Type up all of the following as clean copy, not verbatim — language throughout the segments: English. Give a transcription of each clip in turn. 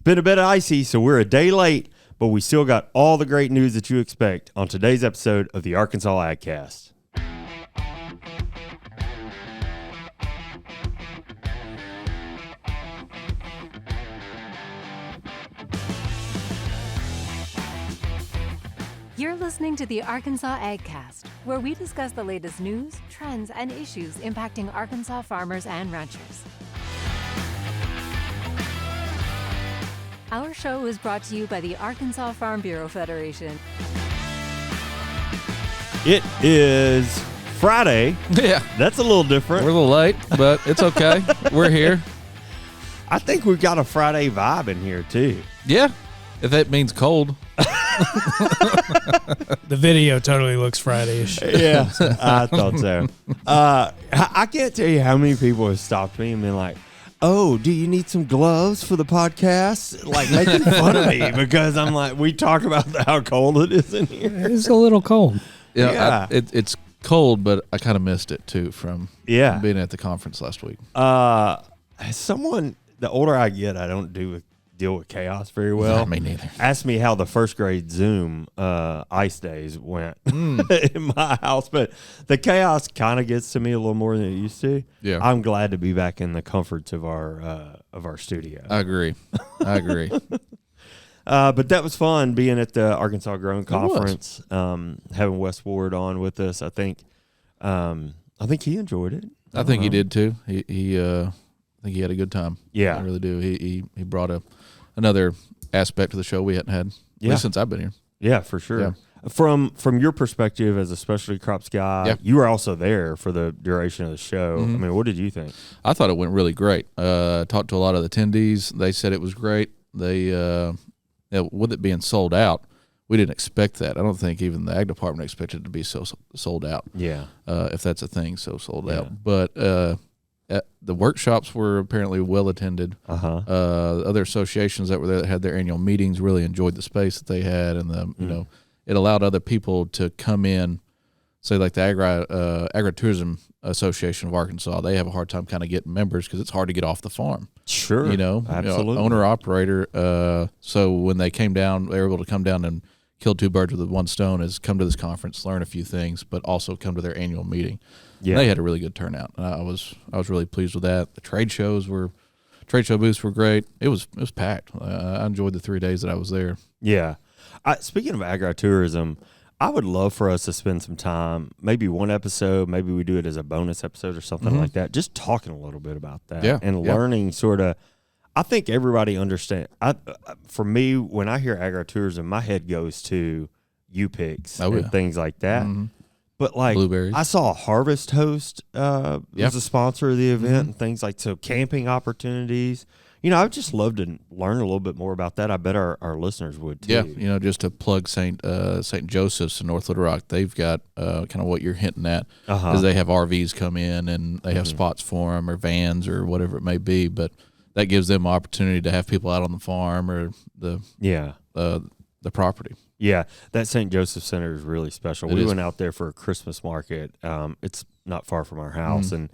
been a bit icy, so we're a day late, but we still got all the great news that you expect on today's episode of the Arkansas AgCast. You're listening to the Arkansas AgCast, where we discuss the latest news, trends, and issues impacting Arkansas farmers and ranchers. Our show is brought to you by the Arkansas Farm Bureau Federation. It is Friday. Yeah. That's a little different. We're a little late, but it's okay. We're here. I think we've got a Friday vibe in here, too. Yeah. If that means cold. The video totally looks Friday-ish. Yeah, I thought so. I can't tell you how many people have stopped me and been like, oh, do you need some gloves for the podcast? Like making fun of me because I'm like, we talk about how cold it is in here. It's a little cold. Yeah. It's cold, but I kind of missed it too from being at the conference last week. Someone, the older I get, I don't deal with chaos very well. Me neither. Asked me how the first grade Zoom ice days went in my house, but the chaos kind of gets to me a little more than it used to. Yeah, I'm glad to be back in the comforts of our studio. I agree. But that was fun being at the Arkansas Grown Conference. Having Wes Ward on with us, I think he enjoyed it. I think he did too. He I think he had a good time. Yeah, I really do. He brought another aspect to the show we hadn't had at least since I've been here. Yeah, for sure. Yeah. From your perspective as a specialty crops guy, you were also there for the duration of the show. I mean, what did you think? I thought it went really great. Talked to a lot of the attendees. They said it was great. They with it being sold out, we didn't expect that. I don't think even the ag department expected it to be so sold out. Yeah, if that's a thing, sold out. But the workshops were apparently well attended. Other associations that were there that had their annual meetings really enjoyed the space that they had, and you know, it allowed other people to come in. Say like the Agritourism Association of Arkansas, they have a hard time kind of getting members because it's hard to get off the farm. Sure, absolutely. Owner operator. So when they came down, they were able to come down and kill two birds with one stone. Is come to this conference, learn a few things, but also come to their annual meeting. Yeah, and they had a really good turnout. And I was really pleased with that. The trade show booths were great. It was packed. I enjoyed the 3 days that I was there. Yeah. Speaking of agritourism, I would love for us to spend some time, maybe one episode, maybe we do it as a bonus episode or something like that, just talking a little bit about that and learning sort of. I think everybody understands. For me, when I hear agritourism, my head goes to U-Picks and things like that. But like, blueberries. I saw Harvest Host was a sponsor of the event and things like so camping opportunities. You know, I would just love to learn a little bit more about that. I bet our listeners would too. Yeah, you know, just to plug St. Joseph's in North Little Rock, they've got kind of what you're hinting at, because they have RVs come in and they have spots for them or vans or whatever it may be. But that gives them an opportunity to have people out on the farm or the property. Yeah, that St. Joseph Center is really special. We went out there for a Christmas market. It's not far from our house, and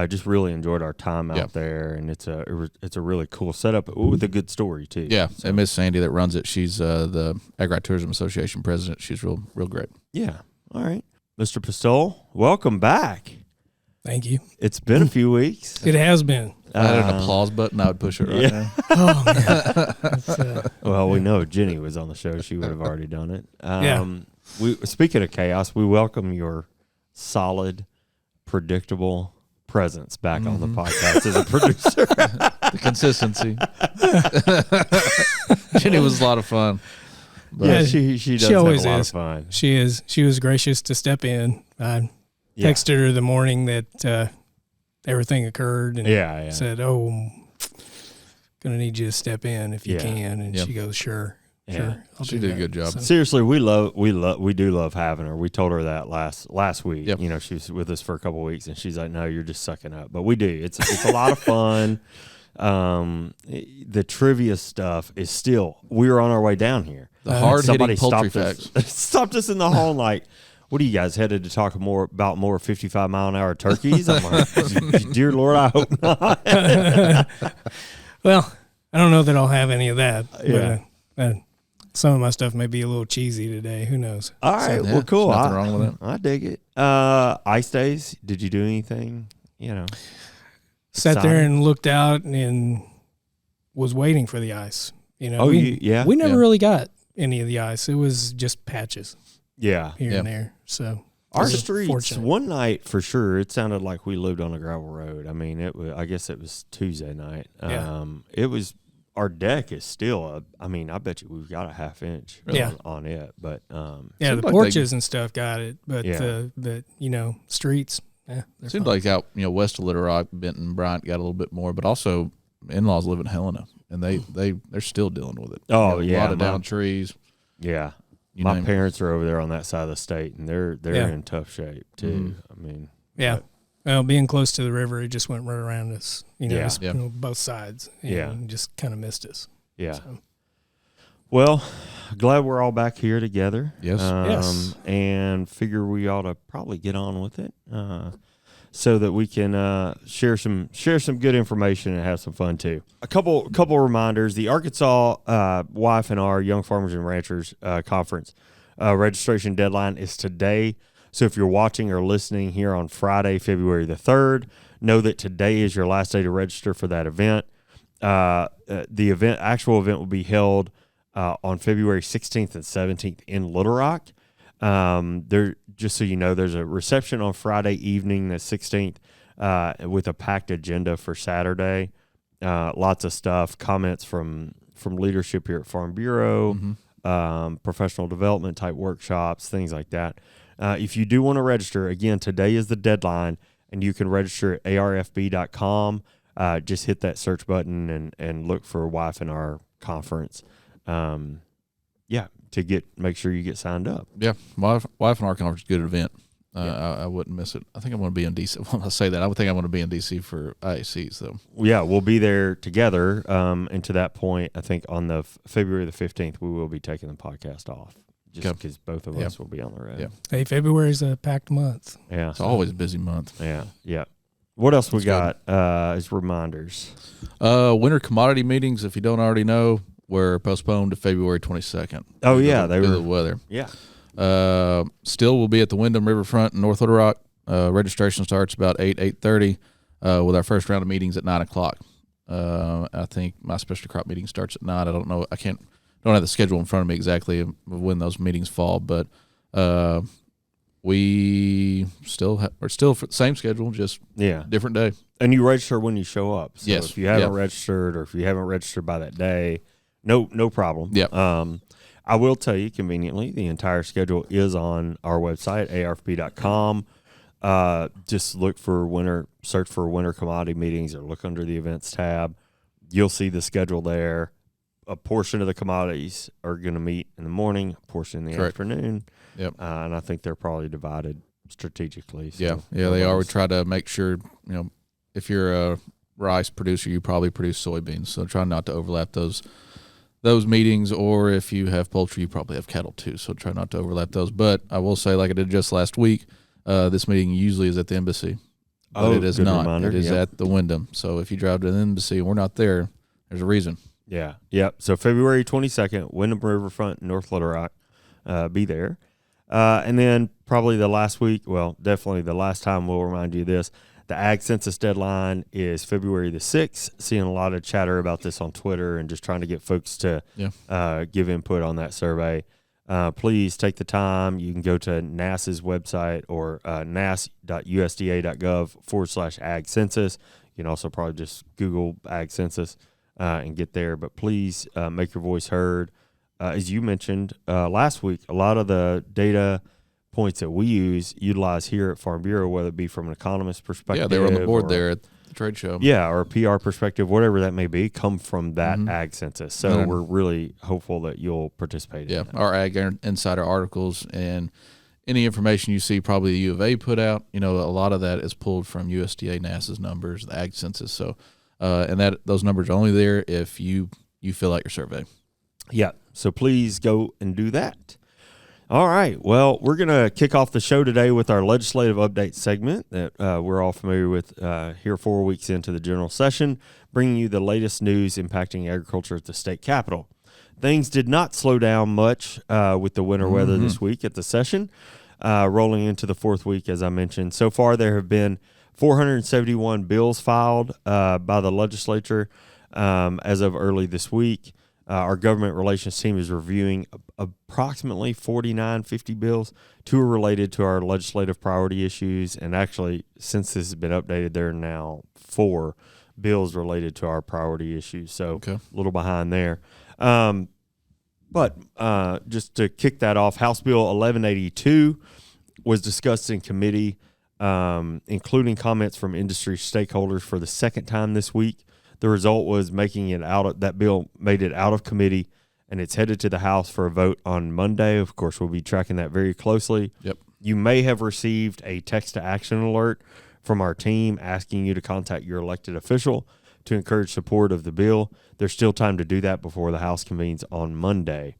just really enjoyed our time out there. And it's a really cool setup with a good story too. Yeah, so. And Miss Sandy that runs it, she's the Agritourism Association president. She's real great. Yeah. All right, Mr. Pistole, welcome back. Thank you. It's been a few weeks. It has been. I had an applause button. I would push it right now. Oh, man. Well, we know if Jenny was on the show, she would have already done it. Speaking of chaos, we welcome your solid, predictable presence back on the podcast as a producer. The consistency. Jenny was a lot of fun. But yeah, she does always have a lot is. of fun. She is. She was gracious to step in. I texted her the morning that everything occurred and said, "Oh, gonna need you to step in if you can." And she goes, "Sure, sure." She did a good job. So. Seriously, we do love having her. We told her that last week. Yep. You know, she was with us for a couple of weeks, and she's like, "No, you're just sucking up." But we do. It's a lot of fun. The trivia stuff is still. We were on our way down here. The hard-hitting poultry facts stopped us in the hall and like, what are you guys headed to talk more 55-mile-an-hour turkeys? I'm like, dear Lord, I hope not. Well, I don't know that I'll have any of that. Yeah. But, some of my stuff may be a little cheesy today. Who knows? All right. Well, cool. Nothing wrong with it. I dig it. Ice days. Did you do anything? Sat there and looked out and was waiting for the ice. We never really got any of the ice. It was just patches. Yeah. Here and there. So our streets one night for sure. It sounded like we lived on a gravel road. I mean, I guess it was Tuesday night. It was. Our deck is still I bet you we've got a half inch on it, but the porches and stuff got it, but the streets. It seemed like out west of Little Rock, Benton, Bryant got a little bit more, but also in-laws live in Helena, and they're still dealing with it. Oh a lot of down trees. Yeah, my parents are over there on that side of the state, and they're in tough shape too. I mean, Well, being close to the river, it just went right around us, both sides. And just kind of missed us. Yeah. So. Well, glad we're all back here together. Yes. Yes. And figure we ought to probably get on with it so that we can share some good information and have some fun too. A couple reminders. The Arkansas YF&R Young Farmers and Ranchers Conference registration deadline is today. So if you're watching or listening here on Friday, February the 3rd, know that today is your last day to register for that event. The actual event will be held on February 16th and 17th in Little Rock. Just so you know, there's a reception on Friday evening, the 16th, with a packed agenda for Saturday. Lots of stuff, comments from leadership here at Farm Bureau, professional development type workshops, things like that. If you do want to register, again, today is the deadline, and you can register at arfb.com. Just hit that search button and look for YF&R conference. Make sure you get signed up. Yeah, YF&R conference is a good event. I wouldn't miss it. I think I'm going to be in D.C. When I say that, I would think I'm going to be in D.C. for IACs, though. Yeah, we'll be there together. And to that point, I think on the February the 15th, we will be taking the podcast off. Just because both of us will be on the road. Yeah. Hey, February's a packed month. Yeah. It's always a busy month. Yeah. What else we got as reminders? Winter commodity meetings, if you don't already know, were postponed to February 22nd. Oh, yeah. They were the weather. Yeah. Still will be at the Wyndham Riverfront in North Little Rock. Registration starts about 8:30 with our first round of meetings at 9 o'clock. I think my special crop meeting starts at 9. I don't know. Don't have the schedule in front of me exactly of when those meetings fall, but we are still for the same schedule, just different day. And you register when you show up. So yes. If you haven't registered, or if you haven't registered by that day, no problem. Yeah. I will tell you conveniently, the entire schedule is on our website, arfb.com. Just search for winter commodity meetings, or look under the events tab. You'll see the schedule there. A portion of the commodities are going to meet in the morning, a portion in the afternoon. Yep. And I think they're probably divided strategically. So they are. We try to make sure, if you're a rice producer, you probably produce soybeans. So try not to overlap those meetings, or if you have poultry, you probably have cattle too. So try not to overlap those. But I will say, like I did just last week, this meeting usually is at the embassy. But it is not. Reminder. It is at the Wyndham. So if you drive to the embassy and we're not there, there's a reason. Yeah. Yep. So February 22nd, Wyndham Riverfront, North Little Rock, be there. And then probably definitely the last time we'll remind you this, the Ag Census deadline is February the 6th. Seeing a lot of chatter about this on Twitter and just trying to get folks to give input on that survey. Please take the time. You can go to NASA's website, or nas.usda.gov/ag census. You can also probably just Google Ag Census and get there. But please make your voice heard. As you mentioned last week, a lot of the data points that we utilize here at Farm Bureau, whether it be from an economist perspective. Yeah, they were on the board there at the trade show. Yeah, or a PR perspective, whatever that may be, come from that Ag Census. So we're really hopeful that you'll participate in that. Our Ag Insider articles and any information you see probably the U of A put out, a lot of that is pulled from USDA, NASA's numbers, the Ag Census. So, and those numbers are only there if you fill out your survey. Yeah, so please go and do that. All right. Well, we're going to kick off the show today with our legislative update segment that we're all familiar with here 4 weeks into the general session. bringing you the latest news impacting agriculture at the state capitol. Things did not slow down much with the winter weather this week at the session, rolling into the fourth week, as I mentioned. So far, there have been 471 bills filed by the legislature as of early this week. Our government relations team is reviewing approximately 50 bills. 2 are related to our legislative priority issues. And actually, since this has been updated, there are now 4 bills related to our priority issues. So a little behind there. But just to kick that off, House Bill 1182 was discussed in committee, including comments from industry stakeholders for the second time this week. The result was that bill made it out of committee, and it's headed to the House for a vote on Monday. Of course, we'll be tracking that very closely. Yep. You may have received a text-to-action alert from our team asking you to contact your elected official to encourage support of the bill. There's still time to do that before the House convenes on Monday.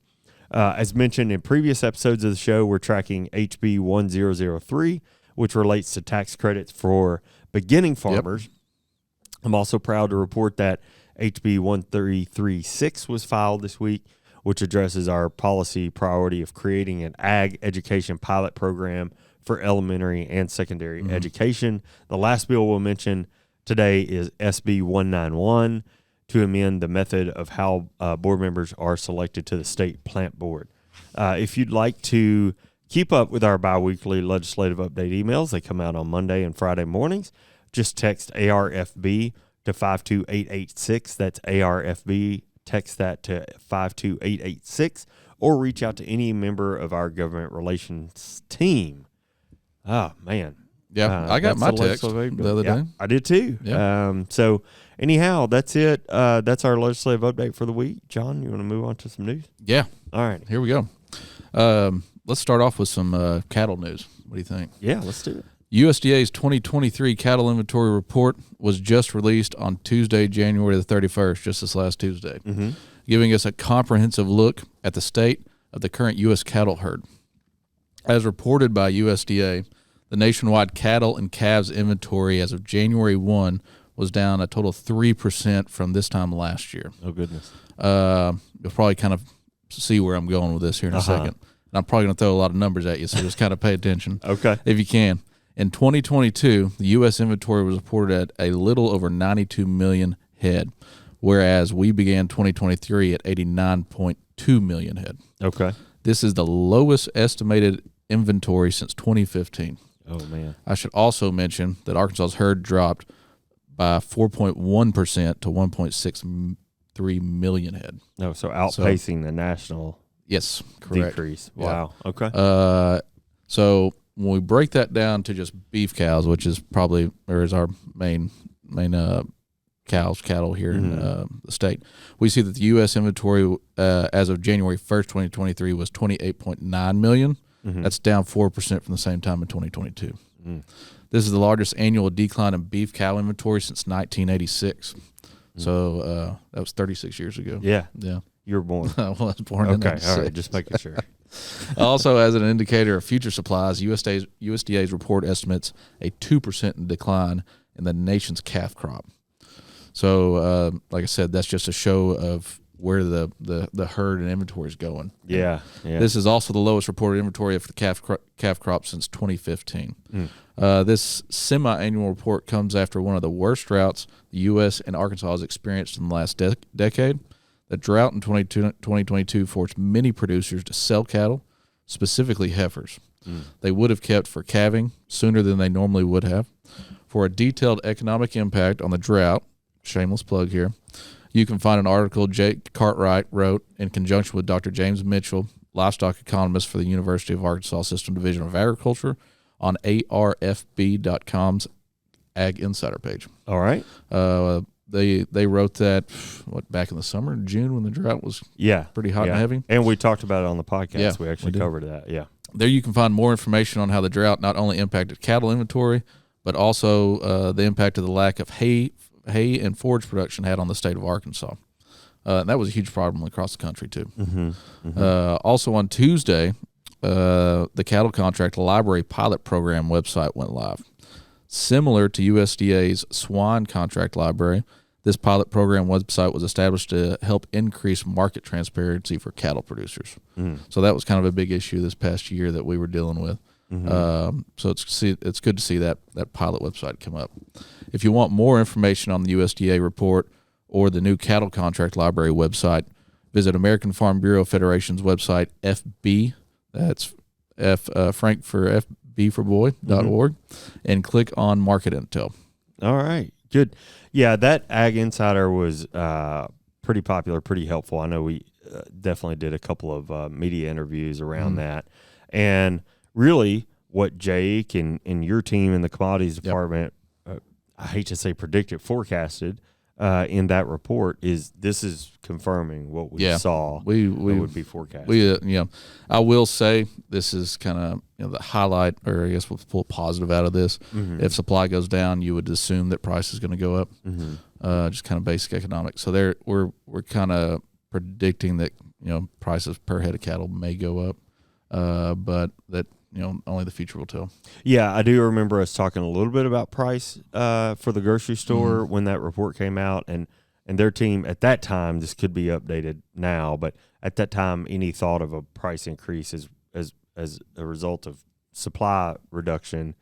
As mentioned in previous episodes of the show, we're tracking HB 1003, which relates to tax credits for beginning farmers. Yep. I'm also proud to report that HB 1336 was filed this week, which addresses our policy priority of creating an ag education pilot program for elementary and secondary education. The last bill we'll mention today is SB 191 to amend the method of how board members are selected to the state plant board. If you'd like to keep up with our biweekly legislative update emails, they come out on Monday and Friday mornings. Just text ARFB to 52886. That's ARFB. Text that to 52886, or reach out to any member of our government relations team. Oh, man. Yeah, I got my text the other day. I did too. Yeah. So anyhow, that's it. That's our legislative update for the week. John, you want to move on to some news? Yeah. All right. Here we go. Let's start off with some cattle news. What do you think? Yeah, let's do it. USDA's 2023 cattle inventory report was just released on Tuesday, January the 31st, just this last Tuesday, giving us a comprehensive look at the state of the current U.S. cattle herd. As reported by USDA, the nationwide cattle and calves inventory as of January 1 was down a total of 3% from this time last year. Oh, goodness. You'll probably kind of see where I'm going with this here in a second. And I'm probably going to throw a lot of numbers at you, so just kind of pay attention. Okay. If you can. In 2022, the U.S. inventory was reported at a little over 92 million head, whereas we began 2023 at 89.2 million head. Okay. This is the lowest estimated inventory since 2015. Oh, man. I should also mention that Arkansas's herd dropped by 4.1% to 1.63 million head. No, so outpacing the national decrease. Yeah. Wow. Okay. So when we break that down to just beef cows, which is probably or is our main cattle here in the state, we see that the U.S. inventory as of January 1st, 2023 was 28.9 million. That's down 4% from the same time in 2022. This is the largest annual decline in beef cow inventory since 1986. So that was 36 years ago. Yeah. Yeah. You were born. I was born in 96. All right, just making sure. Also, as an indicator of future supplies, USDA's report estimates a 2% decline in the nation's calf crop. So, like I said, that's just a show of where the herd and inventory is going. Yeah. This is also the lowest reported inventory of the calf crop since 2015. This semi-annual report comes after one of the worst droughts the U.S. and Arkansas has experienced in the last decade. The drought in 2022 forced many producers to sell cattle, specifically heifers. They would have kept for calving sooner than they normally would have. For a detailed economic impact on the drought, shameless plug here, you can find an article Jake Cartwright wrote in conjunction with Dr. James Mitchell, livestock economist for the University of Arkansas System Division of Agriculture, on arfb.com's Ag Insider page. All right. They wrote that back in the summer, June, when the drought was pretty hot and heavy. And we talked about it on the podcast. Yeah, we actually covered that. Yeah. There you can find more information on how the drought not only impacted cattle inventory, but also the impact of the lack of hay and forage production had on the state of Arkansas. That was a huge problem across the country too. Also on Tuesday, the Cattle Contract Library Pilot Program website went live. Similar to USDA's Swine Contract Library, This pilot program website was established to help increase market transparency for cattle producers. So that was kind of a big issue this past year that we were dealing with. So it's good to see that pilot website come up. If you want more information on the USDA report or the new cattle contract library website, visit American Farm Bureau Federation's website, FB, that's Frank for FB for boy.org, and click on Market Intel. All right, good. Yeah, that Ag Insider was pretty popular, pretty helpful. I know we definitely did a couple of media interviews around that. And really what Jake and your team in the commodities department, I hate to say predicted, forecasted in that report is confirming what we saw. We would be forecasting. I will say this is kind of the highlight, or I guess we'll pull positive out of this. If supply goes down, you would assume that price is going to go up. Just kind of basic economics. So we're kind of predicting that prices per head of cattle may go up, but that only the future will tell. Yeah, I do remember us talking a little bit about price for the grocery store when that report came out, and their team at that time, this could be updated now, but at that time, any thought of a price increase as a result of supply reduction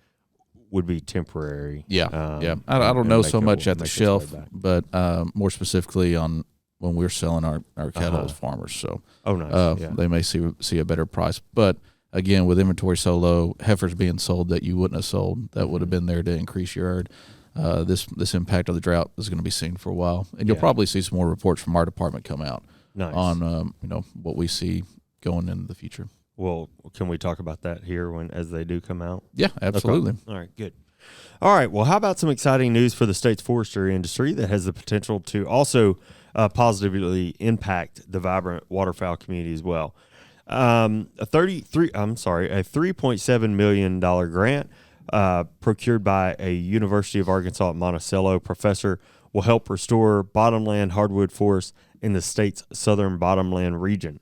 would be temporary. I don't know so much at the shelf, but more specifically on when we're selling our cattle as farmers. So they may see a better price, but again, with inventory so low, heifers being sold that you wouldn't have sold, that would have been there to increase your herd. This impact of the drought is going to be seen for a while, and you'll probably see some more reports from our department come out on what we see going into the future. Well, can we talk about that here as they do come out? Yeah, absolutely. Okay. All right, good. All right, well, how about some exciting news for the state's forestry industry that has the potential to also positively impact the vibrant waterfowl community as well? A $3.7 million grant procured by a University of Arkansas at Monticello professor will help restore bottomland hardwood forests in the state's southern bottomland region.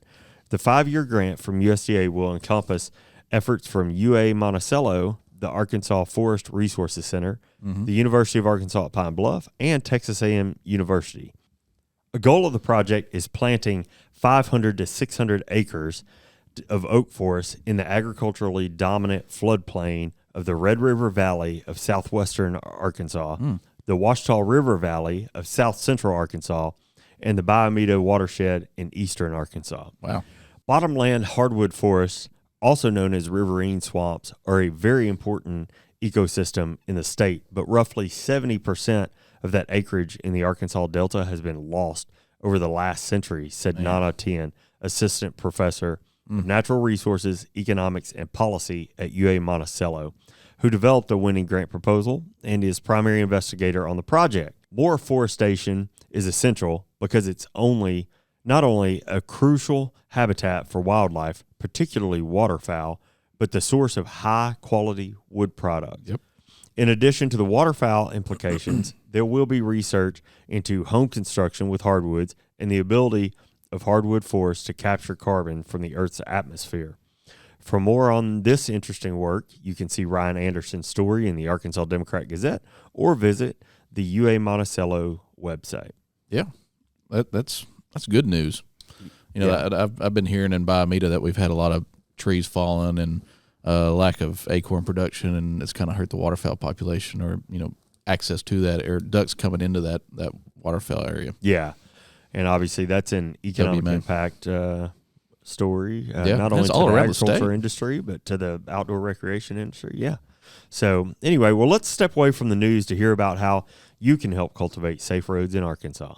The 5-year grant from USDA will encompass efforts from UA Monticello, the Arkansas Forest Resources Center, the University of Arkansas at Pine Bluff, and Texas A&M University. A goal of the project is planting 500 to 600 acres of oak forest in the agriculturally dominant floodplain of the Red River Valley of southwestern Arkansas, the Ouachita River Valley of south central Arkansas, and the Biomeda watershed in eastern Arkansas. Wow. Bottomland hardwood forests, also known as riverine swamps, are a very important ecosystem in the state, but roughly 70% of that acreage in the Arkansas Delta has been lost over the last century, said Nana Tien, assistant professor of natural resources, economics, and policy at UA Monticello, who developed a winning grant proposal and is primary investigator on the project. More forestation is essential because it's not only a crucial habitat for wildlife, particularly waterfowl, but the source of high-quality wood products. Yep. In addition to the waterfowl implications, there will be research into home construction with hardwoods and the ability of hardwood forests to capture carbon from the Earth's atmosphere. For more on this interesting work, you can see Ryan Anderson's story in the Arkansas Democrat-Gazette or visit the UA Monticello website. Yeah, that's good news. I've been hearing in Biomeda that we've had a lot of trees falling and lack of acorn production, and it's kind of hurt the waterfowl population, or access to that, or ducks coming into that waterfowl area. Yeah, and obviously that's an economic impact story, not only to the agriculture industry, but to the outdoor recreation industry. Yeah. So anyway, well, let's step away from the news to hear about how you can help cultivate safe roads in Arkansas.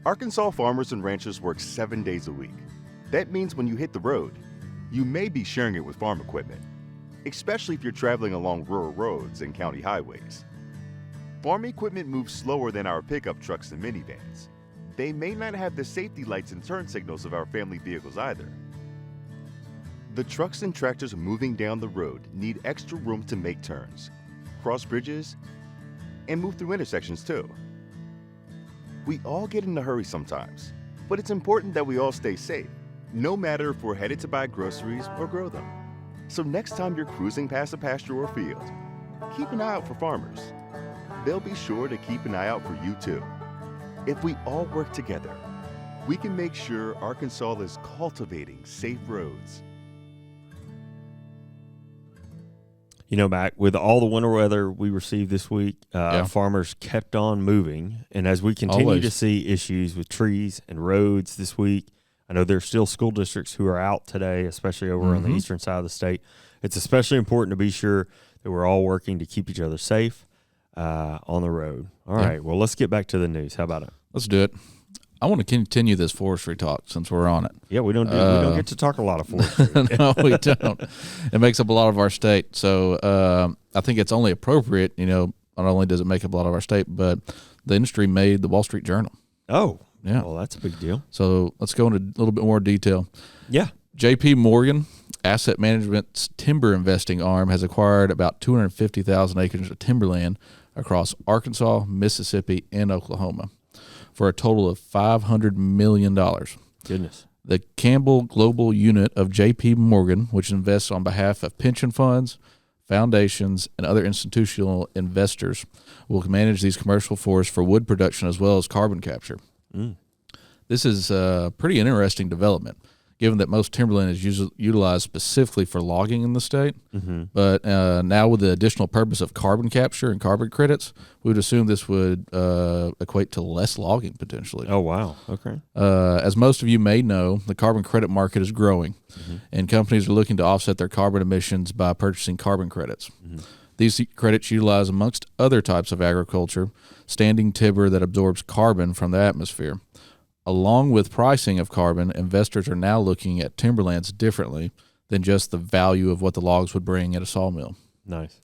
Arkansas farmers and ranchers work 7 days a week. That means when you hit the road, you may be sharing it with farm equipment, especially if you're traveling along rural roads and county highways. Farm equipment moves slower than our pickup trucks and minivans. They may not have the safety lights and turn signals of our family vehicles either. The trucks and tractors moving down the road need extra room to make turns, cross bridges, and move through intersections too. We all get in a hurry sometimes, but it's important that we all stay safe, no matter if we're headed to buy groceries or grow them. So next time you're cruising past a pasture or field, keep an eye out for farmers. they'll be sure to keep an eye out for you too. If we all work together, we can make sure Arkansas is cultivating safe roads. You know, Mac, with all the winter weather we received this week, farmers kept on moving. And as we continue to see issues with trees and roads this week, I know there's still school districts who are out today, especially over on the eastern side of the state. It's especially important to be sure that we're all working to keep each other safe on the road. All right, well, let's get back to the news. How about it? Let's do it. I want to continue this forestry talk since we're on it. Yeah, we don't get to talk a lot of forestry. No, we don't. It makes up a lot of our state. So I think it's only appropriate, not only does it make up a lot of our state, but the industry made the Wall Street Journal. Oh, yeah. Well, that's a big deal. So let's go into a little bit more detail. Yeah. JP Morgan Asset Management's timber investing arm has acquired about 250,000 acres of timberland across Arkansas, Mississippi, and Oklahoma for a total of $500 million. Goodness. The Campbell Global Unit of JP Morgan, which invests on behalf of pension funds, foundations, and other institutional investors, will manage these commercial forests for wood production as well as carbon capture. This is a pretty interesting development, given that most timberland is utilized specifically for logging in the state. But now with the additional purpose of carbon capture and carbon credits, we would assume this would equate to less logging potentially. Oh, wow. Okay. As most of you may know, the carbon credit market is growing, and companies are looking to offset their carbon emissions by purchasing carbon credits. These credits utilize, amongst other types of agriculture, standing timber that absorbs carbon from the atmosphere. Along with pricing of carbon, investors are now looking at timberlands differently than just the value of what the logs would bring at a sawmill. Nice.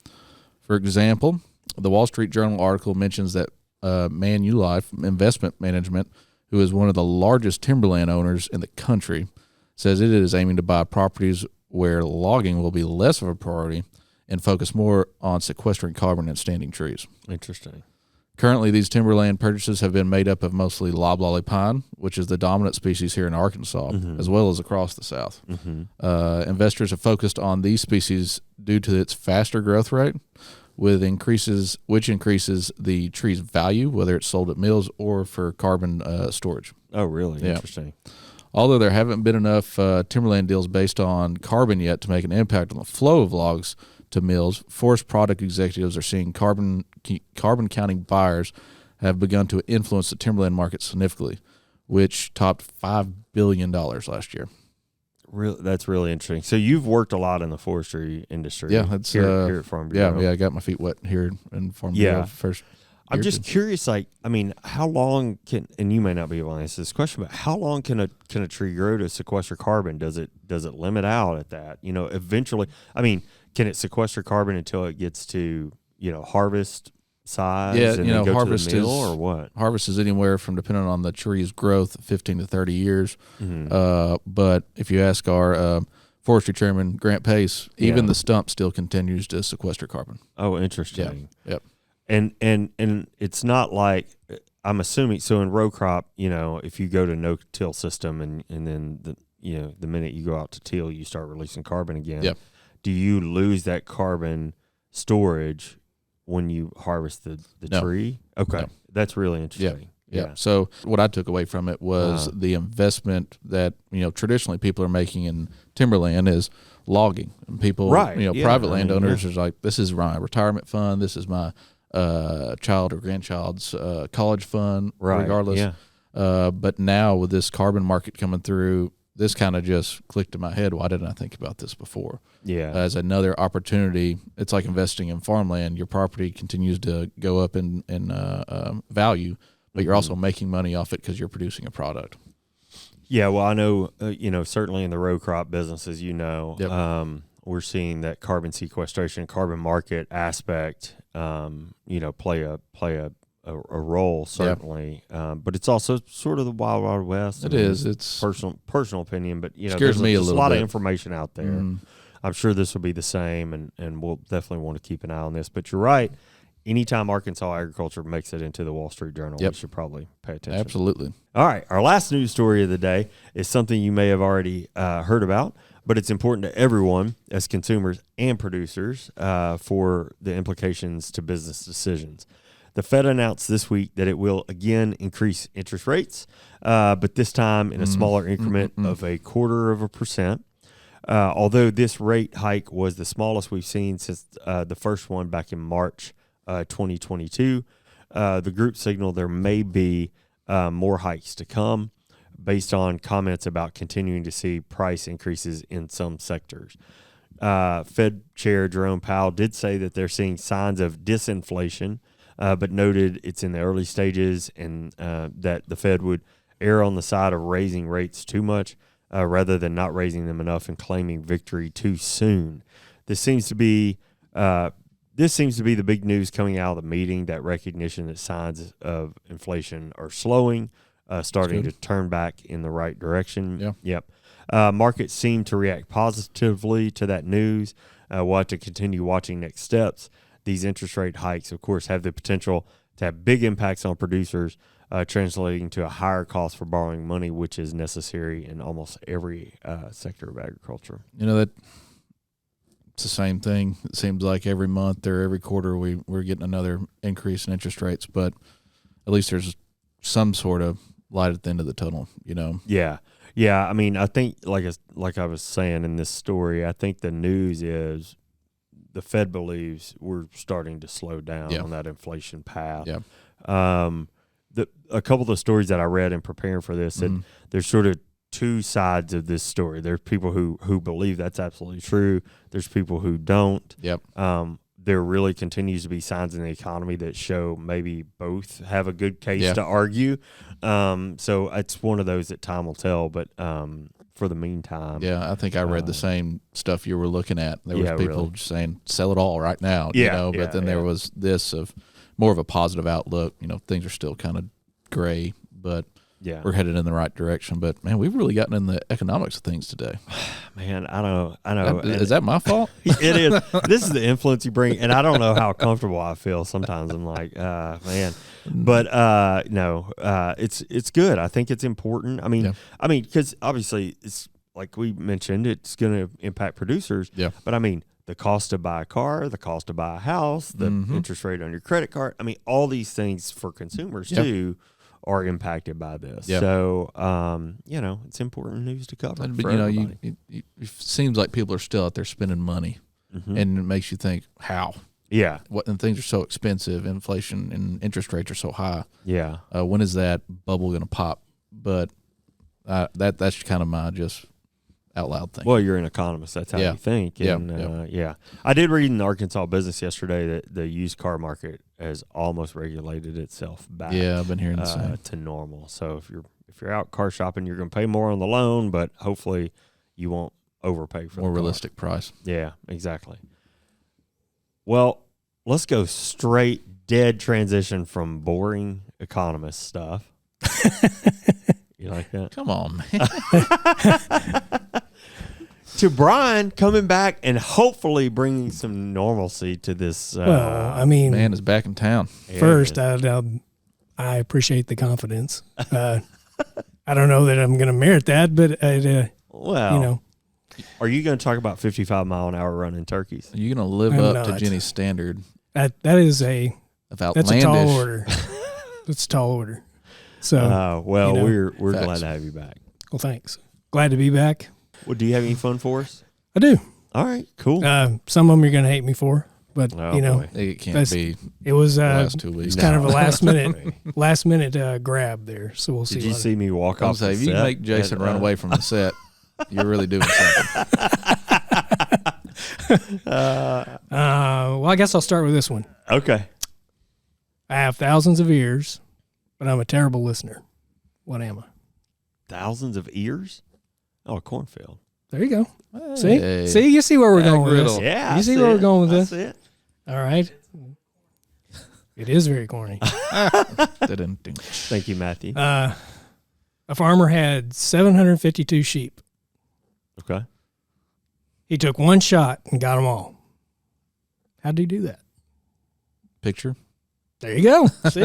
For example, the Wall Street Journal article mentions that Manulife Investment Management, who is one of the largest timberland owners in the country, says it is aiming to buy properties where logging will be less of a priority and focus more on sequestering carbon and standing trees. Interesting. Currently, these timberland purchases have been made up of mostly loblolly pine, which is the dominant species here in Arkansas, as well as across the South. Investors have focused on these species due to its faster growth rate, which increases the tree's value, whether it's sold at mills or for carbon storage. Oh, really? Yeah. Interesting. Although there haven't been enough timberland deals based on carbon yet to make an impact on the flow of logs to mills, forest product executives are seeing carbon counting buyers have begun to influence the timberland market significantly, which topped $5 billion last year. That's really interesting. So you've worked a lot in the forestry industry. Yeah, that's here at Farm Bureau. Yeah, I got my feet wet here in Farm Bureau first. I'm just curious, how long and you may not be able to answer this question, but how long can a tree grow to sequester carbon? Does it limit out at that? Eventually, can it sequester carbon until it gets to, harvest size? Yeah, and then go harvest to the mill, or what? Harvest is anywhere from, depending on the tree's growth, 15 to 30 years. But if you ask our forestry chairman, Grant Pace, even the stump still continues to sequester carbon. Oh, interesting. Yep. And it's not like, I'm assuming, so in row crop, if you go to no-till system and then the minute you go out to till, you start releasing carbon again. Yep. Do you lose that carbon storage when you harvest the tree? Okay. No. That's really interesting. Yeah. So what I took away from it was the investment that, traditionally people are making in timberland is logging. And people, private landowners are like, this is my retirement fund. This is my child or grandchild's college fund, regardless. Yeah. But now with this carbon market coming through, this kind of just clicked in my head. Why didn't I think about this before? Yeah. As another opportunity, it's like investing in farmland. Your property continues to go up in value, but you're also making money off it because you're producing a product. Yeah, well, I know, certainly in the row crop business, as we're seeing that carbon sequestration, carbon market aspect, play a role, certainly. But it's also sort of the wild, wild west. It is. It's personal opinion, but scares me a little lot bit. Of information out there. I'm sure this will be the same, and we'll definitely want to keep an eye on this. But you're right. Anytime Arkansas agriculture makes it into the Wall Street Journal, we should probably pay attention. Absolutely. All right. Our last news story of the day is something you may have already heard about, but it's important to everyone as consumers and producers for the implications to business decisions. The Fed announced this week that it will again increase interest rates, but this time in a smaller increment of 0.25%. Although this rate hike was the smallest we've seen since the first one back in March 2022, the group signaled there may be more hikes to come based on comments about continuing to see price increases in some sectors. Fed Chair Jerome Powell did say that they're seeing signs of disinflation, but noted it's in the early stages and that the Fed would err on the side of raising rates too much rather than not raising them enough and claiming victory too soon. This seems to be the big news coming out of the meeting, that recognition that signs of inflation are slowing, starting to turn back in the right direction. Yeah. Yep. Markets seem to react positively to that news. We'll have to continue watching next steps. These interest rate hikes, of course, have the potential to have big impacts on producers, translating to a higher cost for borrowing money, which is necessary in almost every sector of agriculture. That it's the same thing. It seems like every month or every quarter we're getting another increase in interest rates, but at least there's some sort of light at the end of the tunnel, Yeah. I mean, I think like I was saying in this story, I think the news is the Fed believes we're starting to slow down on that inflation path. Yeah. A couple of the stories that I read in preparing for this, that there's sort of two sides of this story. There's people who believe that's absolutely true. There's people who don't. Yep. There really continues to be signs in the economy that show maybe both have a good case to argue. So it's one of those that time will tell. But for the meantime, I think I read the same stuff you were looking at. There was people really just saying sell it all right now. But then there was this of more of a positive outlook. Things are still kind of gray, but we're headed in the right direction. But man, we've really gotten in the economics of things today. Man, I know. Is that my fault? It is. This is the influence you bring, and I don't know how comfortable I feel. Sometimes I'm like, man, but no, it's good. I think it's important. I mean, because obviously it's like we mentioned, it's going to impact producers. Yeah. But I mean, the cost to buy a car, the cost to buy a house, the interest rate on your credit card. I mean, all these things for consumers too are impacted by this. Yep. So, it's important news to cover. But it seems like people are still out there spending money, and it makes you think, how? Yeah. And things are so expensive, inflation and interest rates are so high. Yeah. When is that bubble going to pop? But that's kind of my just out loud thing. Well, you're an economist. That's how you think. And, I did read in the Arkansas Business yesterday that the used car market has almost regulated itself back. Yeah, I've been hearing the same. To normal. So if you're out car shopping, you're going to pay more on the loan, but hopefully you won't overpay for more the car. realistic price. Yeah, exactly. Well, let's go straight dead transition from boring economist stuff. You like that? Come on, man. To Brian coming back and hopefully bringing some normalcy to this. Man is back in town. First, I appreciate the confidence. I don't know that I'm going to merit that, but are you going to talk about 55-mile-an-hour running turkeys? Are you going to live up to Jenny's standard? That's a tall order. That's a tall order. So, we're glad to have you back. Well, thanks. Glad to be back. Well, do you have any fun for us? I do. All right, cool. Some of them you're going to hate me for, but it can't be. It was the last 2 weeks. It's kind of a last minute grab there. So we'll see. Did you see me walk off? If you make Jason run away from the set, you're really doing something. Well, I guess I'll start with this one. Okay. I have thousands of ears, but I'm a terrible listener. What am I? Thousands of ears? Oh, a cornfield. There you go. Hey. See, you see where we're going with this. Yeah, you see where we're going with this. That's it. All right. It is very corny. Thank you, Matthew. A farmer had 752 sheep. Okay. He took one shot and got them all. How did he do that? Picture. There you go. See?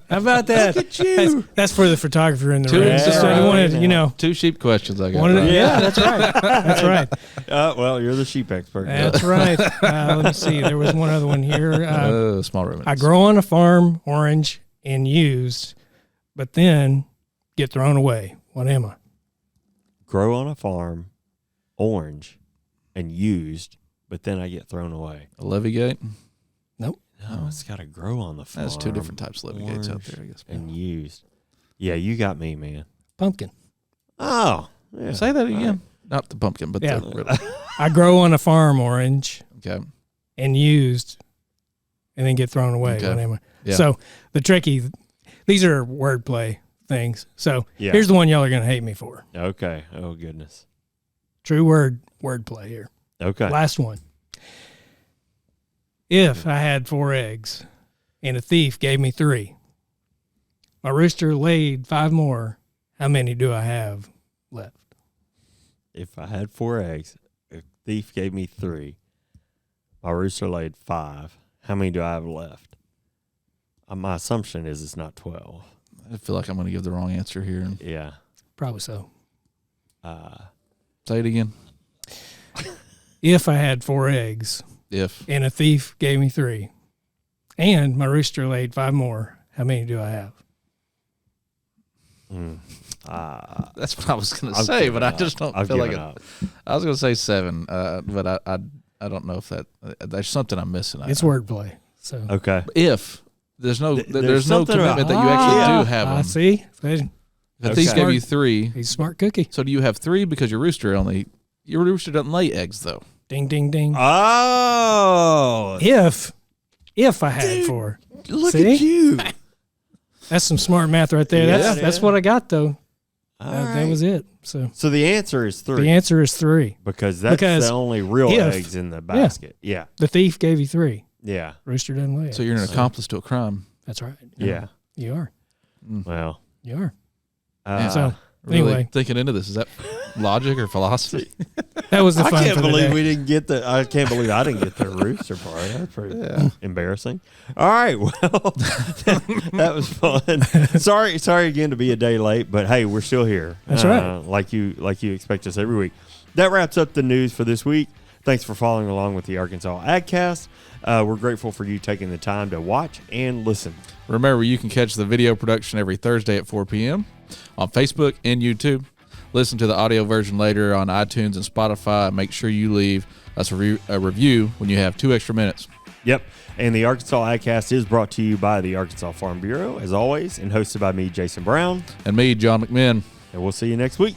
How about that? Look at you. That's for the photographer in the room. Yeah, Just right. wanted, 2 sheep questions I got. Yeah, that's right. That's right. Well, you're the sheep expert. That's right. Let me see. There was one other one here. Small remnants. I grow on a farm, orange, and used, but then get thrown away. What am I? Grow on a farm, orange, and used, but then I get thrown away. A levee gate? Nope. No, it's got to grow on the farm. There's 2 different types of levee gates out there, I guess. And used. Yeah, you got me, man. Pumpkin. Oh. Yeah. Say that again. Not the pumpkin, but the I grow on a farm, orange, okay. and used, and then get thrown away. Okay. What am I? Yeah. So these are wordplay things. So Yeah. here's the one y'all are going to hate me for. Okay. Oh, goodness. True wordplay here. Okay. Last one. If I had 4 eggs and a thief gave me 3, my rooster laid 5 more, how many do I have left? If I had 4 eggs, a thief gave me 3, my rooster laid 5, how many do I have left? My assumption is it's not 12. I feel like I'm going to give the wrong answer here. Yeah. Probably so. Say it again. If I had 4 eggs If. and a thief gave me 3, and my rooster laid 5 more, how many do I have? That's what I was going to say, but I just don't feel like it. I was going to say 7, but I don't know if there's something I'm missing. It's wordplay. So Okay. If there's no There's no something commitment about- that you actually do have I them. see. The thief gave you 3. He's a smart cookie. So do you have 3 because your rooster doesn't lay eggs though? Ding, ding, ding. Oh. If I had 4. Look See? at you. That's some smart math right there. Yeah, That's yeah. what I got, though. All That right. was it. So So the answer is 3. the answer is 3. Because that's the only real if- eggs in the basket. Yeah. The thief gave you 3. Yeah. Rooster doesn't lay it. So you're an accomplice to a crime. That's right. Yeah. You are. Well. You are. Uh, So Really anyway, thinking into this, is that logic or philosophy? that was the I fun can't for the believe day. we didn't get the. I can't believe I didn't get the rooster part. That's pretty embarrassing. All right, well, that was fun. Sorry again to be a day late, but hey, we're still here. That's right. Like you expect us every week. That wraps up the news for this week. Thanks for following along with the Arkansas AgCast. We're grateful for you taking the time to watch and listen. Remember, you can catch the video production every Thursday at 4 p.m. on Facebook and YouTube. Listen to the audio version later on iTunes and Spotify. Make sure you leave us a review when you have 2 extra minutes. Yep. And the Arkansas AgCast is brought to you by the Arkansas Farm Bureau, as always, and hosted by me, Jason Brown. And me, John McMinn. And we'll see you next week.